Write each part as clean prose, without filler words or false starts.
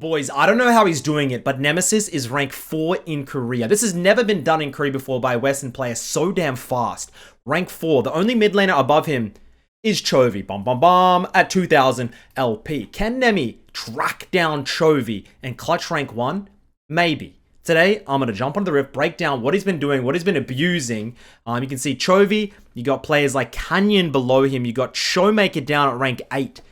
Boys, I don't know how he's doing it, but Nemesis is rank 4 in Korea. This has never been done in Korea before by a Western player so damn fast. Rank 4. The only mid laner above him is Chovy. Bum bum bum at 2000 LP. Can Nemi track down Chovy and clutch rank 1? Maybe. Today, I'm going to jump on the rift, break down what he's been doing, what he's been abusing. You can see Chovy. You got players like Canyon below him. You got Showmaker down at rank 8.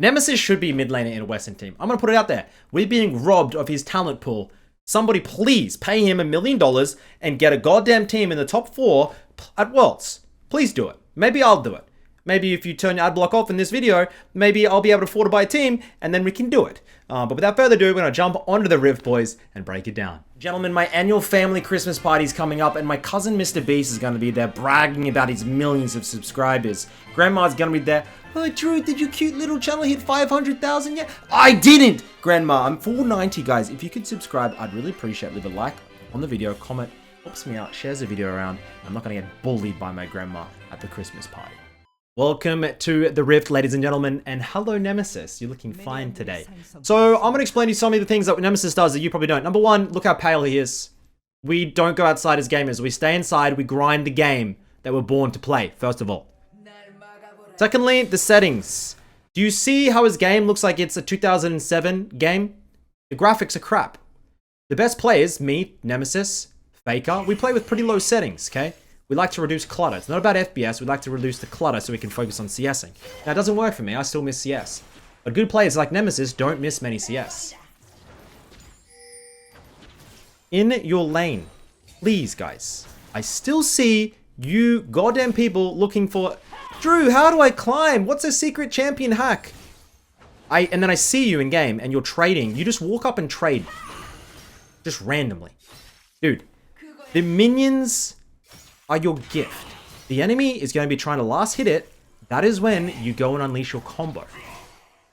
Nemesis should be mid laner in a Western team. I'm going to put it out there. We're being robbed of his talent pool. Somebody please pay him $1 million and get a goddamn team in the top 4 at Worlds. Please do it. Maybe I'll do it. Maybe if you turn your ad block off in this video, maybe I'll be able to afford to buy a team and then we can do it. But without further ado, we're going to jump onto the Rift, boys, and break it down. Gentlemen, my annual family Christmas party is coming up and my cousin Mr. Beast is going to be there bragging about his millions of subscribers. Grandma's going to be there. Oh, Drew, did your cute little channel hit 500,000 yet? I didn't! Grandma, I'm 490, guys. If you could subscribe, I'd really appreciate it. Leave a like on the video, comment, helps me out, shares the video around. I'm not going to get bullied by my grandma at the Christmas party. Welcome to the Rift, ladies and gentlemen, and hello, Nemesis. You're looking fine today. So I'm going to explain to you some of the things that Nemesis does that you probably don't. Number one, look how pale he is. We don't go outside as gamers. We stay inside. We grind the game that we're born to play, first of all. Secondly, the settings. Do you see how his game looks like it's a 2007 game? The graphics are crap. The best players, me, Nemesis, Faker, we play with pretty low settings, okay? We like to reduce clutter. It's not about FPS. We like to reduce the clutter so we can focus on CSing. Now, it doesn't work for me. I still miss CS. But good players like Nemesis don't miss many CS. In your lane. Please, guys. I still see you goddamn people looking for... Drew, how do I climb? What's a secret champion hack? And then I see you in game and you're trading. You just walk up and trade. Just randomly. Dude, the minions are your gift. The enemy is going to be trying to last hit it. That is when you go and unleash your combo.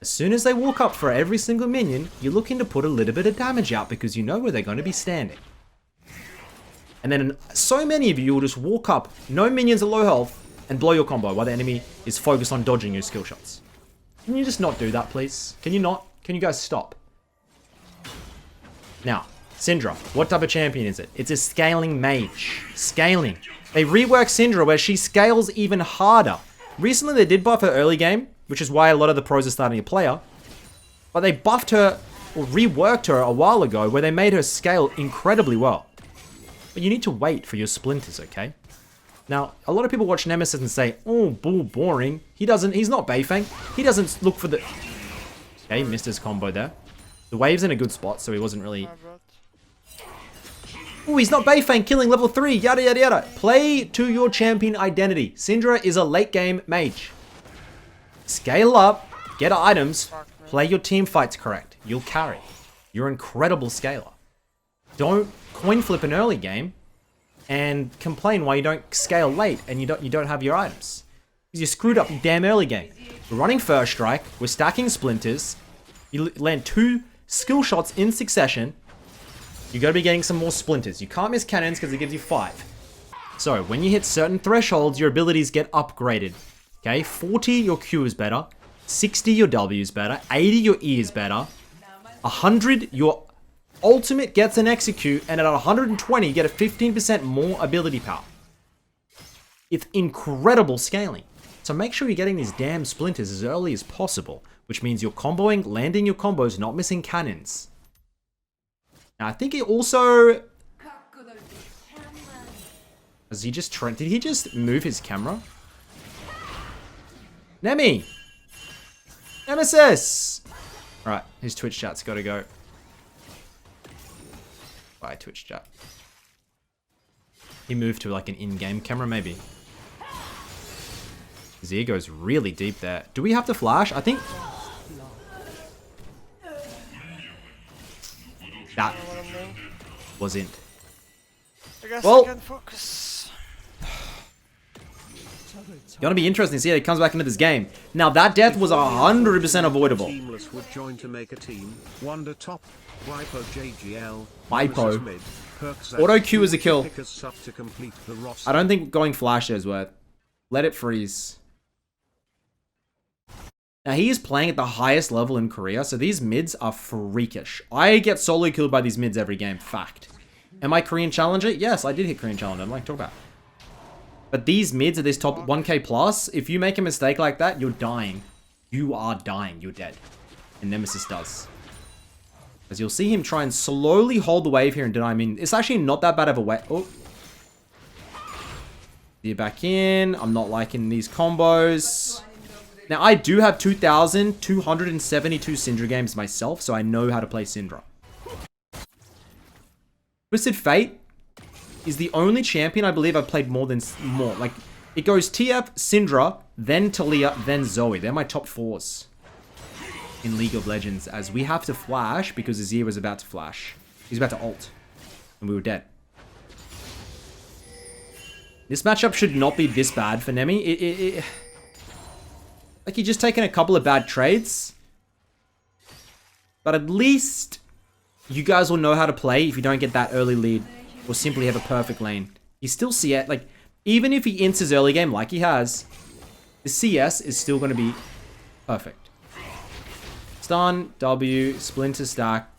As soon as they walk up for every single minion, you're looking to put a little bit of damage out because you know where they're going to be standing. And then so many of you will just walk up, no minions at low health, and blow your combo while the enemy is focused on dodging your skill shots. Can you just not do that, please? Can you not? Can you guys stop? Now, Syndra, what type of champion is it? It's a scaling mage. Scaling. They reworked Syndra where she scales even harder. Recently, they did buff her early game, which is why a lot of the pros are starting to play her. But they buffed her, or reworked her a while ago, where they made her scale incredibly well. But you need to wait for your splinters, okay? Now, a lot of people watch Nemesis and say, oh, bull, boring. He's not Beifang. He doesn't look for the... Okay, missed his combo there. The wave's in a good spot, so he wasn't really... Oh, he's not Beifang, killing level 3, yada, yada, yada. Play to your champion identity. Syndra is a late game mage. Scale up, get items, play your team fights correct. You'll carry. You're an incredible scaler. Don't coin flip an early game and complain why you don't scale late and you don't have your items. Because you screwed up damn early game. We're running first strike, we're stacking splinters, you land 2 skill shots in succession, you gotta be getting some more splinters. You can't miss cannons because it gives you 5. So when you hit certain thresholds, your abilities get upgraded. Okay, 40 your Q is better, 60 your W is better, 80 your E is better, 100 your ultimate gets an execute, and at 120 you get a 15% more ability power. It's incredible scaling. So make sure you're getting these damn splinters as early as possible, which means you're comboing, landing your combos, not missing cannons. Now I think he also... Did he just move his camera? Nemi! Nemesis! Alright, his Twitch chat's gotta go. Bye, Twitch chat. He moved to like an in-game camera, maybe. His ear goes really deep there. Do we have to flash? I think... That wasn't. I guess well, I can focus. It's gonna be interesting to see how he comes back into this game. Now that death was 100% avoidable. Teamless would join to make a team. Wonder top. Wipo JGL. Wipo. Auto Q is a kill. I don't think going flash is worth. Let it freeze. Now, he is playing at the highest level in Korea, so these mids are freakish. I get solo killed by these mids every game, fact. Am I Korean Challenger? Yes, I did hit Korean Challenger. I'm like, talk about. But these mids at this top 1k plus, if you make a mistake like that, you're dying. You are dying. You're dead. And Nemesis does. As you'll see him try and slowly hold the wave here and deny. I mean, it's actually not that bad of a wave. Oh. You're back in. I'm not liking these combos. Now, I do have 2,272 Syndra games myself, so I know how to play Syndra. Twisted Fate is the only champion I believe I've played more. Like, it goes TF, Syndra, then Talia, then Zoe. They're my top 4s in League of Legends, as we have to flash because Azir was about to flash. He's about to ult, and we were dead. This matchup should not be this bad for Nemi. Like, you're just taking a couple of bad trades. But at least you guys will know how to play if you don't get that early lead. Or simply have a perfect lane. You still see it. Like, even if he ints his early game like he has, the CS is still going to be perfect. Stun, W, Splinter Stack.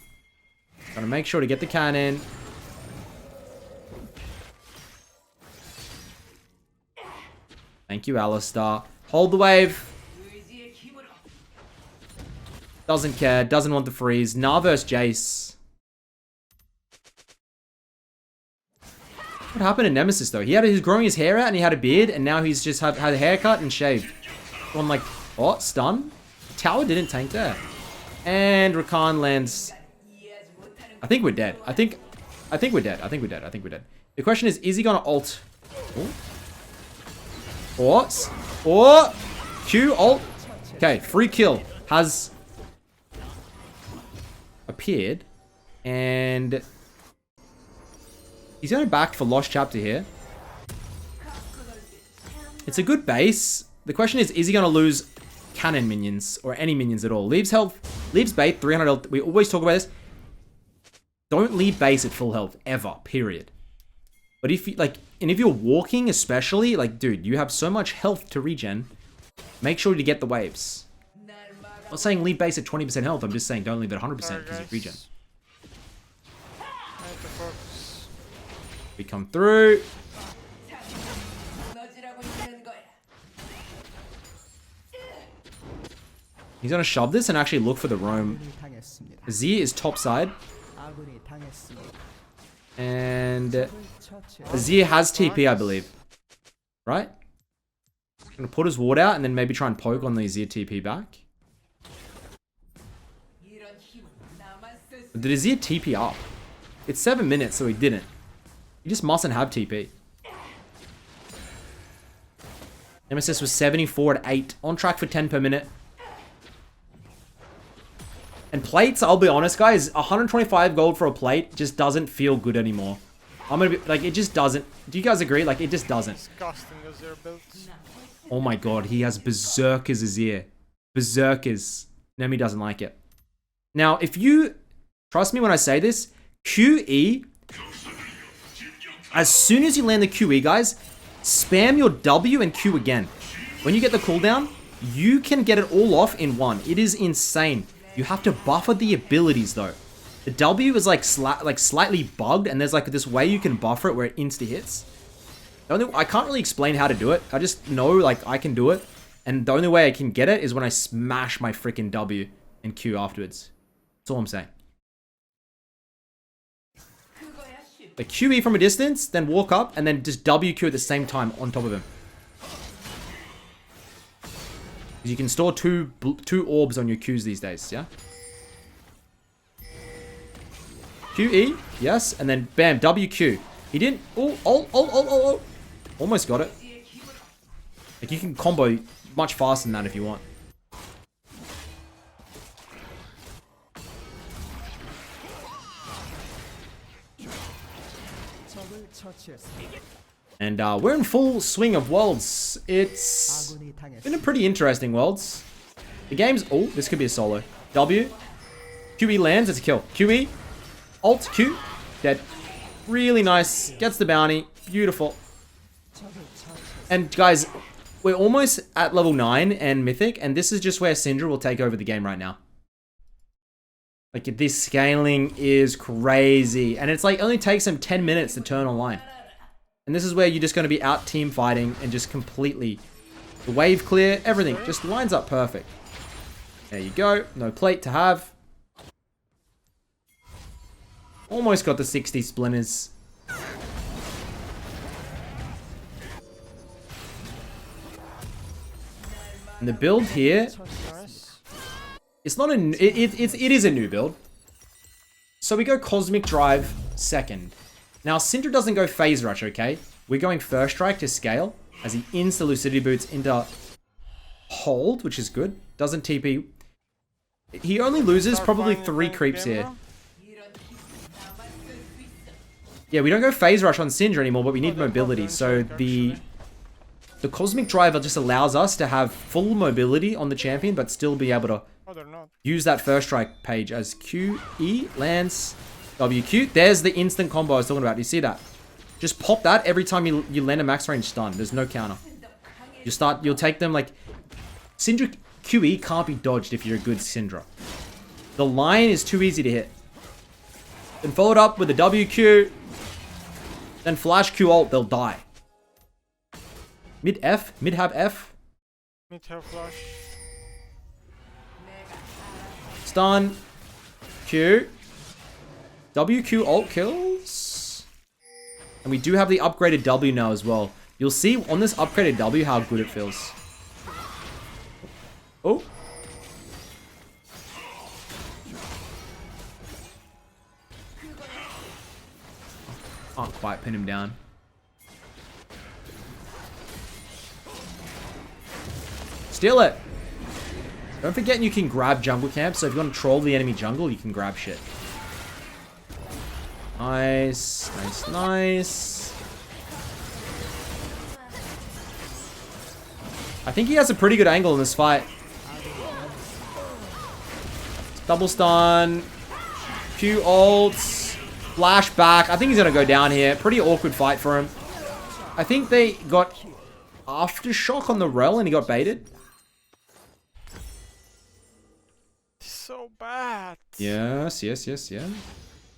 Gotta make sure to get the cannon. Thank you, Alistar. Hold the wave. Doesn't care. Doesn't want the freeze. Nah versus Jace. What happened to Nemesis, though? He was growing his hair out and he had a beard, and now he's just had a haircut and shaved. So I'm like, what? Stun? Tower didn't tank there. And Rakan lands. I think we're dead. I think we're dead. I think we're dead. The question is he gonna ult? Or Q ult? Okay, free kill has appeared, and he's going back for Lost Chapter here. It's a good base. The question is he going to lose cannon minions or any minions at all? Leaves health, leaves bait 300 health. We always talk about this. Don't leave base at full health ever, period. But if you if you're walking especially, like, dude, you have so much health to regen. Make sure to get the waves. I'm not saying leave base at 20% health. I'm just saying don't leave it 100% because you regen. We come through. He's going to shove this and actually look for the roam. Azir is top side. And Azir has TP, I believe. Right? Going to put his ward out and then maybe try and poke on the Azir TP back. Did Azir TP up? It's 7 minutes, so he didn't. He just mustn't have TP. Nemesis was 74 at 8. On track for 10 per minute. And plates, I'll be honest, guys. 125 gold for a plate just doesn't feel good anymore. I'm gonna be, like, it just doesn't. Do you guys agree? Like, it just doesn't. Disgusting Azir builds. Oh my god, he has Berserkers Azir. Berserkers. Nemi doesn't like it. Now, if you... Trust me when I say this. QE... As soon as you land the QE, guys, spam your W and Q again. When you get the cooldown, you can get it all off in one. It is insane. You have to buffer the abilities, though. The W is like slightly bugged, and there's like this way you can buffer it where it insta-hits. I can't really explain how to do it. I just know, like, I can do it. And the only way I can get it is when I smash my freaking W and Q afterwards. That's all I'm saying. The QE from a distance, then walk up, and then just WQ at the same time on top of him. You can store two orbs on your Qs these days, yeah? QE, yes, and then bam, WQ. He didn't, oh. Almost got it. Like, you can combo much faster than that if you want. And we're in full swing of Worlds. It's been a pretty interesting Worlds. The game's... Oh, this could be a solo. W. QE lands, it's a kill. QE. Alt, Q. Dead. Really nice. Gets the bounty. Beautiful. And guys, We're almost at level 9 and Mythic, and this is just where Syndra will take over the game right now. Like, this scaling is crazy. And it's like, only takes them 10 minutes to turn online. And this is where you're just going to be out team fighting and just completely... The wave clear, everything just lines up perfect. There you go. No plate to have. Almost got the 60 splinters. And the build here, it's not a, it is a new build. So we go Cosmic Drive second. Now Syndra doesn't go Phase Rush, okay? We're going First Strike to scale as he insta Lucidity Boots into Hold, which is good. Doesn't TP. He only loses probably 3 creeps here. Yeah, we don't go Phase Rush on Syndra anymore, but we need mobility. So the Cosmic Drive just allows us to have full mobility on the champion, but still be able to use that First Strike page as Q, E, Lance, WQ. There's the instant combo I was talking about. You see that? Just pop that every time you land a max range stun. There's no counter. You'll take them like... Syndra QE can't be dodged if you're a good Syndra. The line is too easy to hit. Then follow it up with a WQ. Then flash Q ult, they'll die. Mid F, mid have F. Mid have flash. Stun. Q. WQ ult kills. And we do have the upgraded W now as well. You'll see on this upgraded W how good it feels. Oh. Can't quite pin him down. Steal it! Don't forget you can grab jungle camp, so if you want to troll the enemy jungle, you can grab shit. Nice, nice, nice. I think he has a pretty good angle in this fight. Double stun. Q ults. Flash back. I think he's going to go down here. Pretty awkward fight for him. I think they got aftershock on the rel and he got baited. So bad. Yes, yes, yes, yeah.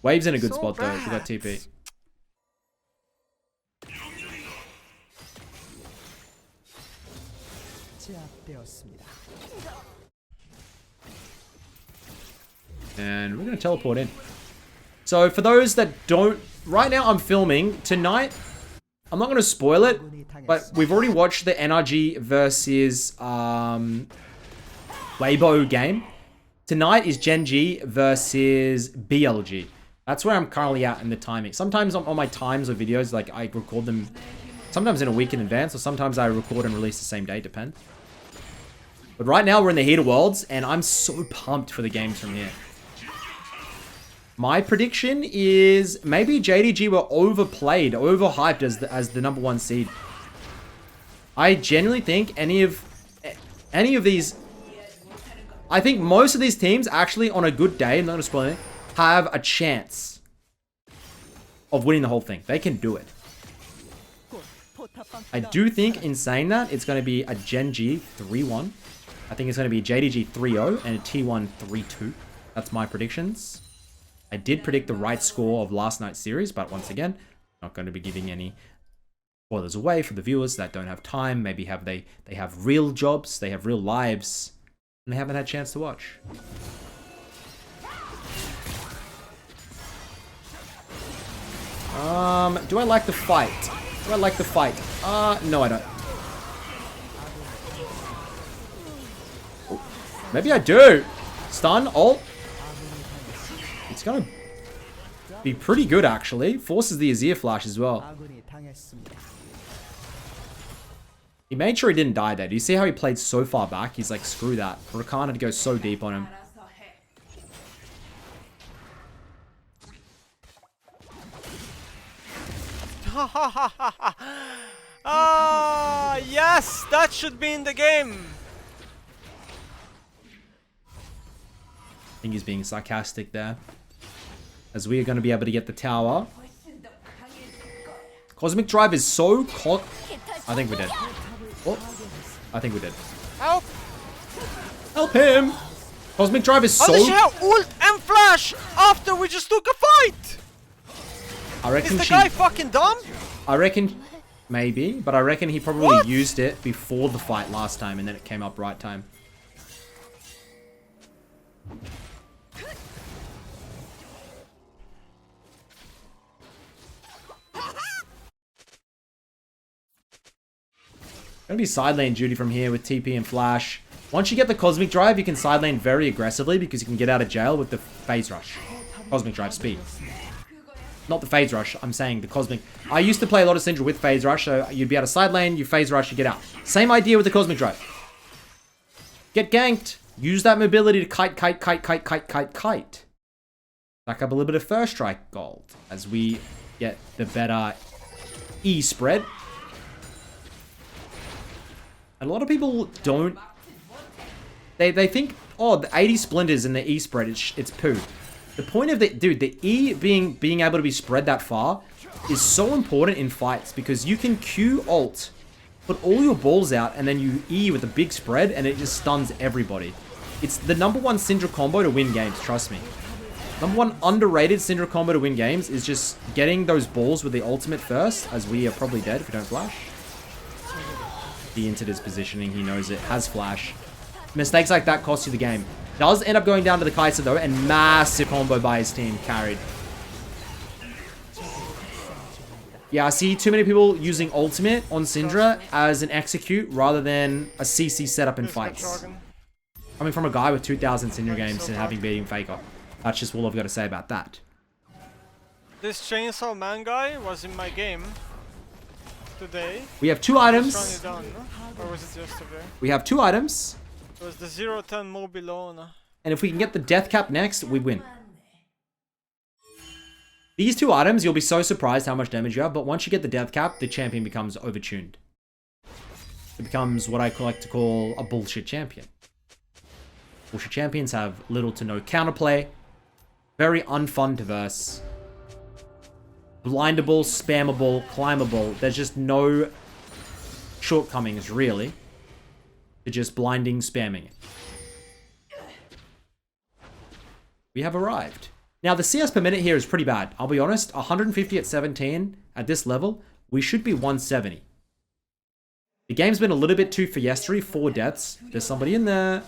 Wave's in a good spot though. We got TP. And we're going to teleport in. So for those that don't... Right now I'm filming. Tonight, I'm not going to spoil it, but we've already watched the NRG versus Weibo game. Tonight is Gen G versus BLG. That's where I'm currently at in the timing. Sometimes on my times or videos, like I record them sometimes in a week in advance, or sometimes I record and release the same day, depends. But right now we're in the Heat of Worlds, and I'm so pumped for the games from here. My prediction is maybe JDG were overplayed, overhyped as the #1 seed. I genuinely think any of these... I think most of these teams actually on a good day, I'm not going to spoil it, have a chance of winning the whole thing. They can do it. I do think in saying that, it's going to be a Gen G 3-1. I think it's going to be JDG 3-0 and a T1 3-2. That's my predictions. I did predict the right score of last night's series, but once again, not going to be giving any spoilers away for the viewers that don't have time. Maybe they have real jobs, they have real lives, and they haven't had a chance to watch. Do I like the fight? Do I like the fight? No I don't. Oh, maybe I do. Stun, ult. It's gonna be pretty good actually. Forces the Azir flash as well. He made sure he didn't die there. Do you see how he played so far back? He's like, screw that. Rakan had to go so deep on him. Yes, that should be in the game. I think he's being sarcastic there. As we are going to be able to get the tower. Cosmic Drive is so... I think we're dead. Oh. I think we did. Help! Help him! Cosmic Drive is How so... did she have ult and flash after we just took a fight? I reckon Is the guy fucking dumb? I reckon... Maybe, but I reckon he probably used it before the fight last time and then it came up right time. Gonna be side lane duty from here with TP and Flash. Once you get the Cosmic Drive, you can side lane very aggressively because you can get out of jail with the Phase Rush. Cosmic Drive speed. Not the Phase Rush, I'm saying the Cosmic... I used to play a lot of Syndra with Phase Rush, so you'd be able to side lane, you Phase Rush, you get out. Same idea with the Cosmic Drive. Get ganked. Use that mobility to kite. Back up a little bit of First Strike gold as we get the better E spread. And a lot of people don't... They think, oh, the 80 splinters in the E spread, it's poo. The point of the... Dude, the E being able to be spread that far is so important in fights because you can Q ult, put all your balls out, and then you E with a big spread, and it just stuns everybody. It's the #1 Syndra combo to win games, trust me. #1 underrated Syndra combo to win games is just getting those balls with the ultimate first, as we are probably dead if we don't flash. He entered his positioning, he knows it, has flash. Mistakes like that cost you the game. Does end up going down to the Kai'Sa though, and massive combo by his team, carried. Yeah, I see too many people using ultimate on Syndra as an execute rather than a CC setup in fights. Coming from a guy with 2,000 Syndra games and having beaten Faker. That's just all I've got to say about that. This Chainsaw Man guy was in my game today. We have 2 items. Done, no? Or was it yesterday? We have 2 items. It was the 0-10 Mobilona. And if we can get the death cap next, we win. These 2 items, you'll be so surprised how much damage you have, but once you get the death cap, the champion becomes overtuned. It becomes what I like to call a bullshit champion. Bullshit champions have little to no counterplay. Very unfun to verse. Blindable, spammable, climbable. There's just no shortcomings, really. To just blinding, spamming it. We have arrived. Now, the CS per minute here is pretty bad. I'll be honest, 150 at 17 at this level, we should be 170. The game's been a little bit too fiestery, 4 deaths. There's somebody in there.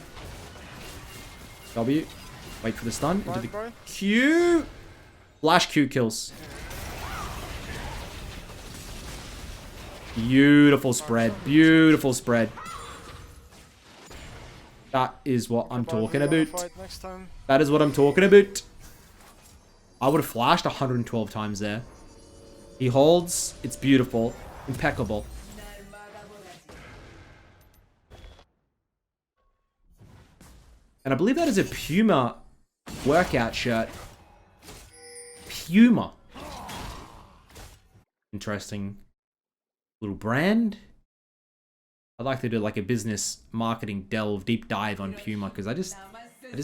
W. Wait for the stun. Into the Q. Flash Q kills. Beautiful spread. Beautiful spread. That is what I'm talking about. That is what I'm talking about. I would have flashed 112 times there. He holds. It's beautiful. Impeccable. And I believe that is a Puma workout shirt. Puma. Interesting little brand. I'd like to do like a business marketing delve, deep dive on Puma because I just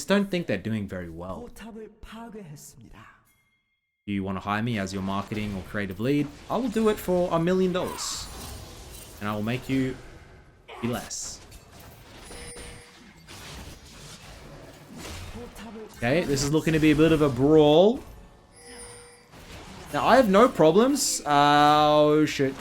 don't think they're doing very well. Do you want to hire me as your marketing or creative lead? I will do it for $1 million. And I will make you be less. Okay, this is looking to be a bit of a brawl. Now, I have no problems. Oh, shit.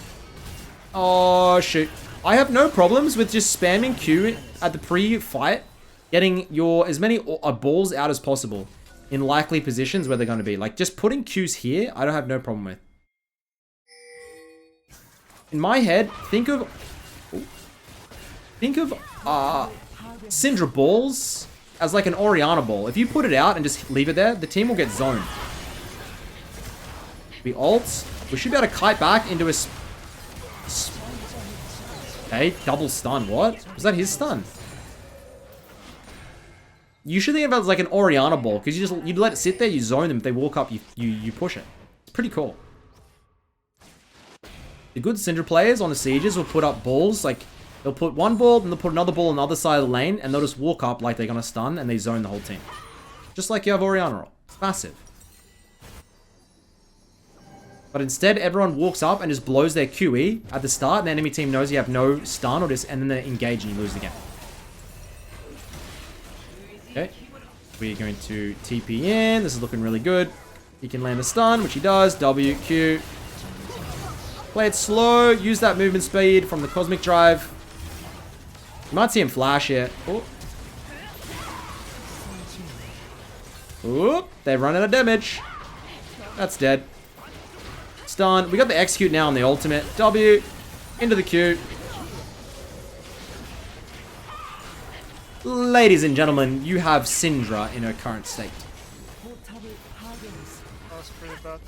Oh, shit. I have no problems with just spamming Q at the pre-fight, getting your as many balls out as possible in likely positions where they're going to be. Like, just putting Qs here, I don't have no problem with. In my head, think of Syndra balls as like an Orianna ball. If you put it out and just leave it there, the team will get zoned. We ult. We should be able to kite back into a... Okay, double stun. What? Was that his stun? You should think of it as like an Orianna ball, because you'd let it sit there, you zone them, if they walk up, you push it. It's pretty cool. The good Syndra players on the sieges will put up balls, like, they'll put one ball, then they'll put another ball on the other side of the lane, and they'll just walk up like they're gonna stun, and they zone the whole team. Just like you have Orianna roll. It's massive. But instead, everyone walks up and just blows their QE at the start, and the enemy team knows you have no stun, or just, and then they engage and you lose the game. Okay. We're going to TP in. This is looking really good. He can land a stun, which he does. W, Q. Play it slow. Use that movement speed from the Cosmic Drive. You might see him flash here. Oh. Oop. They've run out of damage. That's dead. Stun. We got the execute now on the ultimate. W. Into the Q. Ladies and gentlemen, you have Syndra in her current state. That was pretty bad.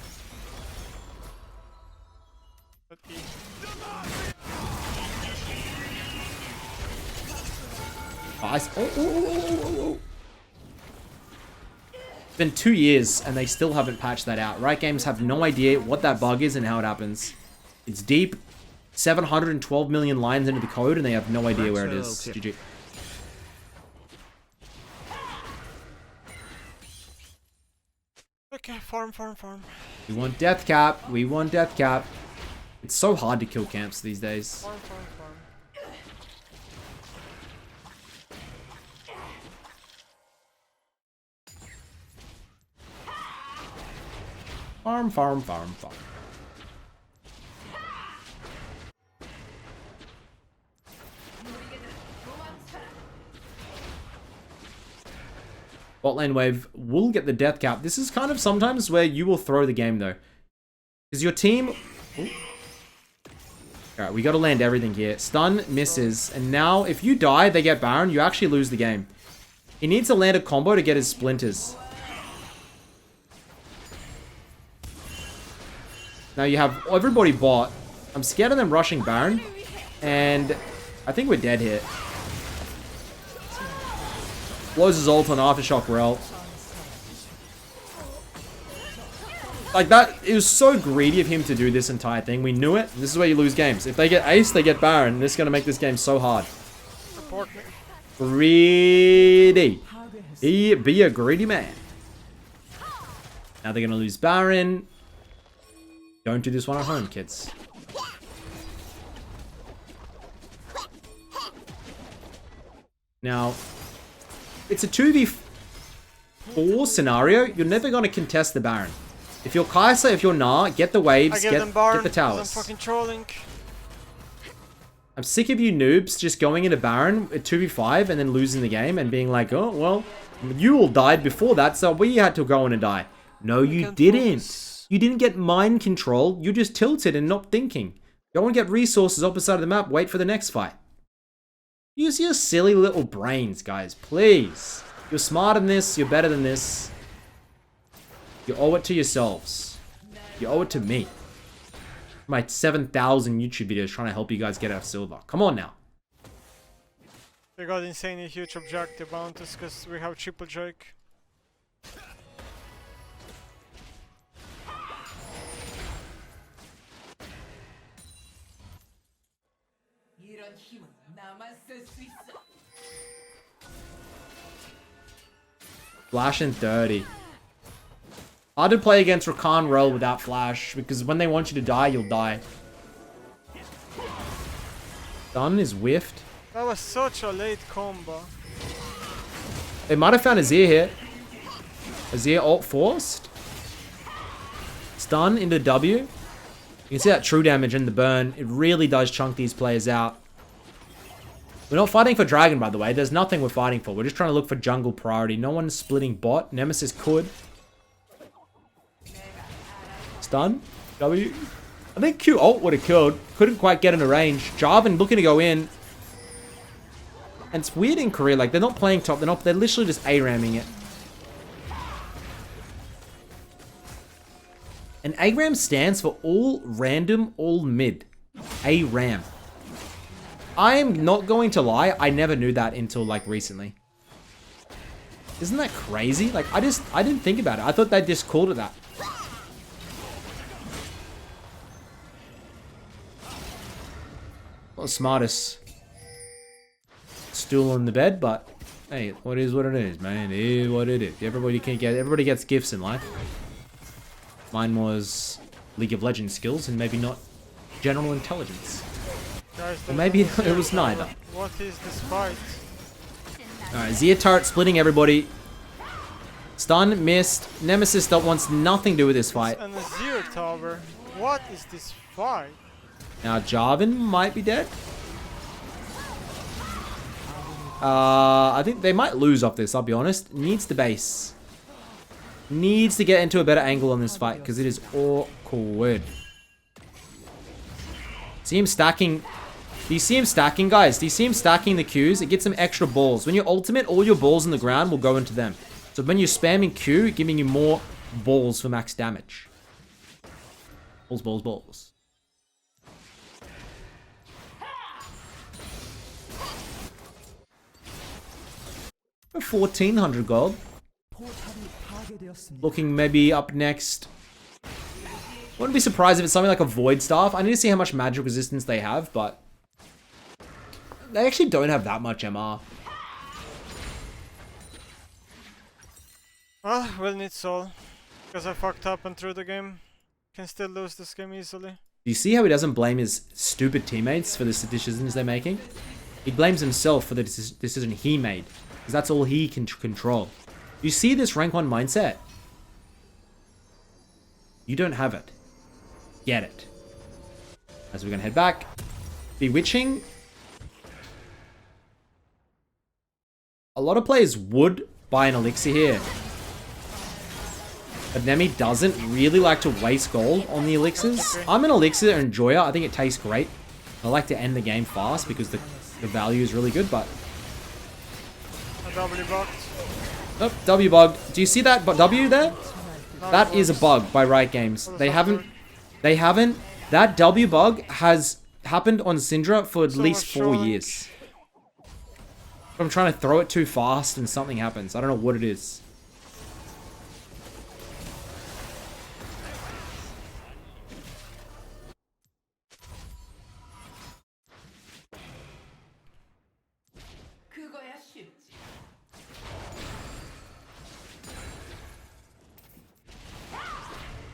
But E. Oh. It's been 2 years and they still haven't patched that out. Riot Games have no idea what that bug is and how it happens. It's deep. 712 million lines into the code and they have no idea where it is. GG. Okay, farm. We want death cap. We want death cap. It's so hard to kill camps these days. Farm. Farm. Bot lane wave will get the death cap. This is kind of sometimes where you will throw the game though. Because your team... Alright, we got to land everything here. Stun misses. And now if you die, they get Baron, you actually lose the game. He needs to land a combo to get his splinters. Now you have everybody bot. I'm scared of them rushing Baron. And I think we're dead here. Blows his ult on Aftershock Rel. Like that, it was so greedy of him to do this entire thing. We knew it. This is where you lose games. If they get Ace, they get Baron. This is going to make this game so hard. Support me. Greedy. Be a greedy man. Now they're going to lose Baron. Don't do this one at home, kids. Now, it's a 2v4 scenario. You're never going to contest the Baron. If you're Kai'Sa, if you're Gnar, get the waves, get the towers. I'm fucking trolling. I'm sick of you noobs just going into Baron at 2v5 and then losing the game and being like, oh, well, you all died before that, so we had to go in and die. No, you didn't. Focus. You didn't get mind control. You just tilted and not thinking. Go and get resources opposite side of the map. Wait for the next fight. Use your silly little brains, guys. Please. You're smarter than this. You're better than this. You owe it to yourselves. You owe it to me. My 7,000 YouTube videos trying to help you guys get out of silver. Come on now. We got insanely huge objective bounties because we have triple Drake. Flash in 30. Hard to play against Rakan Rel without Flash, because when they want you to die, you'll die. Stun is whiffed. That was such a late combo. They might have found Azir here. Azir ult forced. Stun into W. You can see that true damage in the burn. It really does chunk these players out. We're not fighting for Dragon, by the way. There's nothing we're fighting for. We're just trying to look for jungle priority. No one's splitting bot. Nemesis could. Stun. W. I think Q ult would have killed. Couldn't quite get into range. Jarvan looking to go in. And it's weird in Korea. Like, they're not playing top. They're literally just A-ramming it. And A-ram stands for all random, all mid. A-ram. I am not going to lie, I never knew that until like recently. Isn't that crazy? Like I didn't think about it. I thought they just called it that. Not the smartest stool on the bed, but hey, what is what it is, man. It is what it is. Everybody gets gifts in life. Mine was League of Legends skills and maybe not general intelligence. Guys, Or maybe it was neither. What is this fight? Alright, Zia turret splitting everybody. Stun, missed. Nemesis that wants nothing to do with this fight. And a zero tower. What is this fight? Now Jarvan might be dead. I think they might lose off this, I'll be honest. Needs the base. Needs to get into a better angle on this fight because it is awkward. See him stacking. Do you see him stacking, guys? Do you see him stacking the Qs? It gets him extra balls. When you're ultimate, all your balls on the ground will go into them. So when you're spamming Q, giving you more balls for max damage. Balls, balls, balls. For 1400 gold. Looking maybe up next. Wouldn't be surprised if it's something like a Void Staff. I need to see how much magic resistance they have, but they actually don't have that much MR. We'll need Soul. Because I fucked up and threw the game. Can still lose this game easily. Do you see how he doesn't blame his stupid teammates for the decisions they're making? He blames himself for the decision he made. Because that's all he can control. You see this rank 1 mindset? You don't have it. Get it. As we're going to head back. Bewitching. A lot of players would buy an elixir here. But Nemi doesn't really like to waste gold on the elixirs. I'm an elixir enjoyer. I think it tastes great. I like to end the game fast because the value is really good, but... A W bugged. Oh, W bugged. Do you see that W there? That is a bug by Riot Games. They haven't... That W bug has happened on Syndra for at least 4 years. I'm trying to throw it too fast and something happens. I don't know what it is.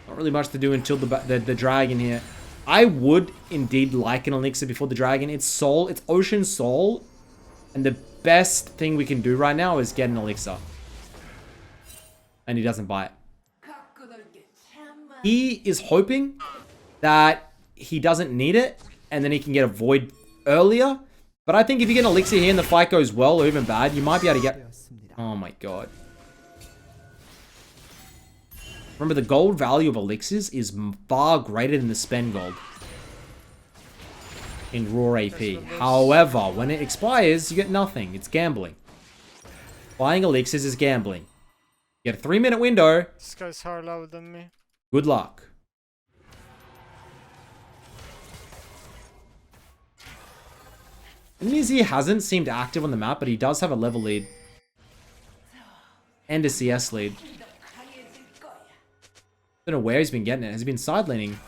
Not really much to do until the dragon here. I would indeed like an elixir before the dragon. It's soul. It's ocean soul. And the best thing we can do right now is get an elixir. And he doesn't buy it. He is hoping that he doesn't need it. And then he can get a void earlier. But I think if you get an elixir here and the fight goes well or even bad, you might be able to get... Oh my god. Remember, the gold value of elixirs is far greater than the spend gold in raw AP. However, when it expires, you get nothing. It's gambling. Buying elixirs is gambling. You get a 3-minute window. This guy's higher level than me. Good luck. Nizzy hasn't seemed active on the map, but he does have a level lead. And a CS lead. I don't know where he's been getting it. Has he been side laning?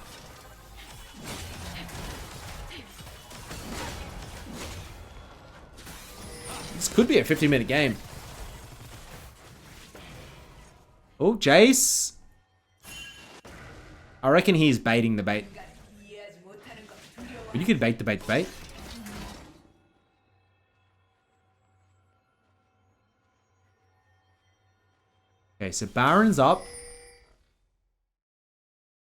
This could be a 50-minute game. Oh, Jace. I reckon he's baiting the bait. But you could bait the bait the bait. Okay, so Baron's up.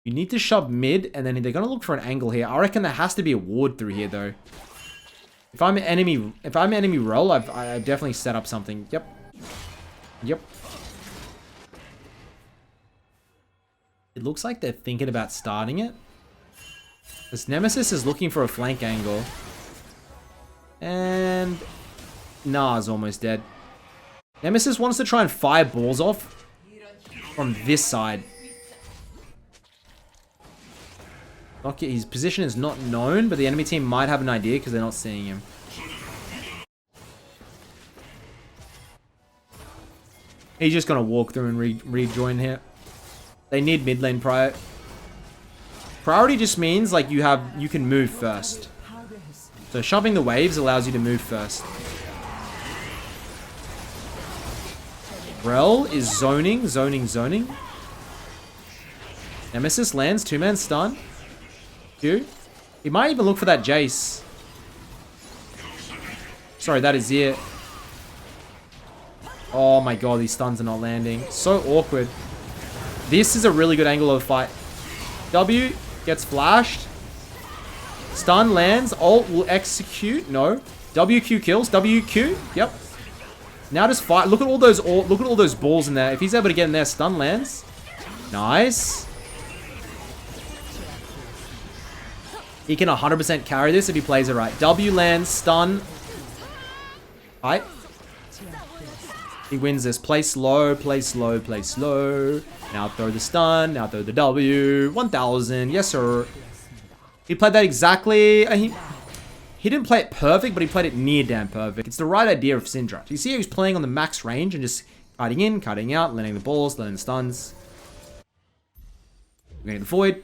You need to shove mid, and then they're going to look for an angle here. I reckon there has to be a ward through here, though. If I'm enemy roll, I've definitely set up something. Yep. Yep. It looks like they're thinking about starting it. This Nemesis is looking for a flank angle. And... Nah, almost dead. Nemesis wants to try and fire balls off from this side. Okay, his position is not known, but the enemy team might have an idea because they're not seeing him. He's just going to walk through and rejoin here. They need mid lane priority. Priority just means like you can move first. So shoving the waves allows you to move first. Rel is zoning. Nemesis lands, 2-man stun. Q. He might even look for that Jace. Sorry, that is it. Oh my god, these stuns are not landing. So awkward. This is a really good angle of the fight. W gets flashed. Stun lands. Ult will execute. No. WQ kills. WQ. Yep. Now just fight. Look at all those balls in there. If he's able to get in there, stun lands. Nice. He can 100% carry this if he plays it right. W lands. Stun. Right. He wins this. Play slow. Play slow. Play slow. Now throw the stun. Now throw the W. 1000. Yes, sir. He played that exactly. He didn't play it perfect, but he played it near damn perfect. It's the right idea of Syndra. You see how he's playing on the max range and just cutting in, cutting out, landing the balls, landing the stuns. We're going to get the Void.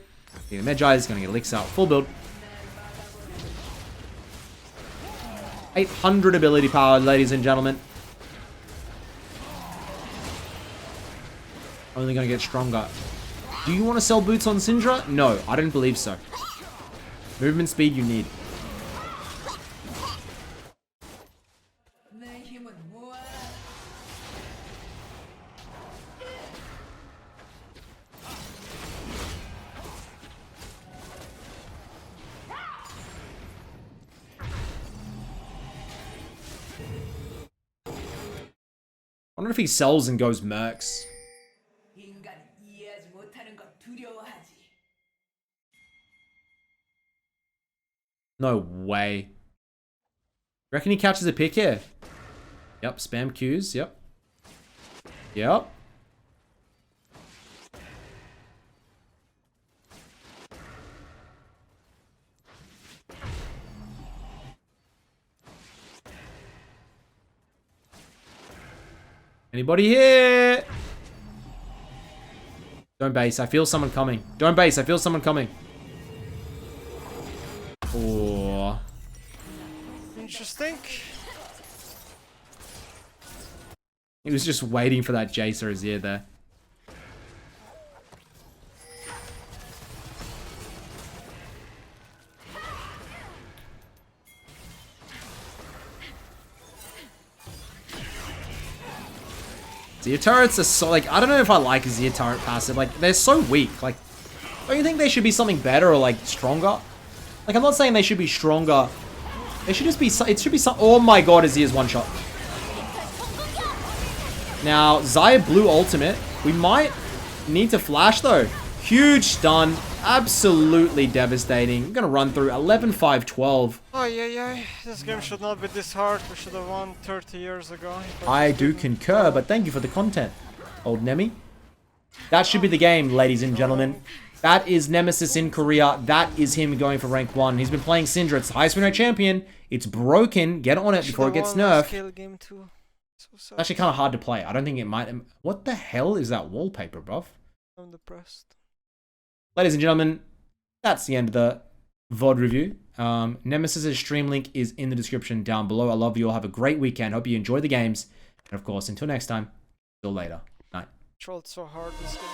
Getting the Magi. He's going to get Elixir out. Full build. 800 ability power, ladies and gentlemen. Only going to get stronger. Do you want to sell boots on Syndra? No, I don't believe so. Movement speed you need. I wonder if he sells and goes mercs. No way. Reckon he catches a pick here? Yep, spam Qs, yep. Yep. Anybody here? Don't base, I feel someone coming. Don't base, I feel someone coming. Oh. Interesting. He was just waiting for that Jace or Azir there. Azir turrets are so, like, I don't know if I like Azir turret passive. Like, they're so weak. Like, don't you think they should be something better or, like, stronger? Like, I'm not saying they should be stronger. They should just be, it should be some, oh my god, Azir's one shot. Now, Xayah blue ultimate. We might need to flash, though. Huge stun. Absolutely devastating. I'm going to run through 11, 5, 12. Oh, yeah. This game should not be this hard. We should have won 30 years ago. I do concur, but thank you for the content, old Nemi. That should be the game, ladies and gentlemen. That is Nemesis in Korea. That is him going for rank 1. He's been playing Syndra. It's the highest win rate champion. It's broken. Get on it before it gets nerfed. Game too. So Actually kind of hard to play. I don't think it might... What the hell is that wallpaper, bruv? I'm depressed. Ladies and gentlemen, that's the end of the VOD review. Nemesis' stream link is in the description down below. I love you all. Have a great weekend. Hope you enjoy the games. And of course, until next time, till later. Night. Trolled so hard this game.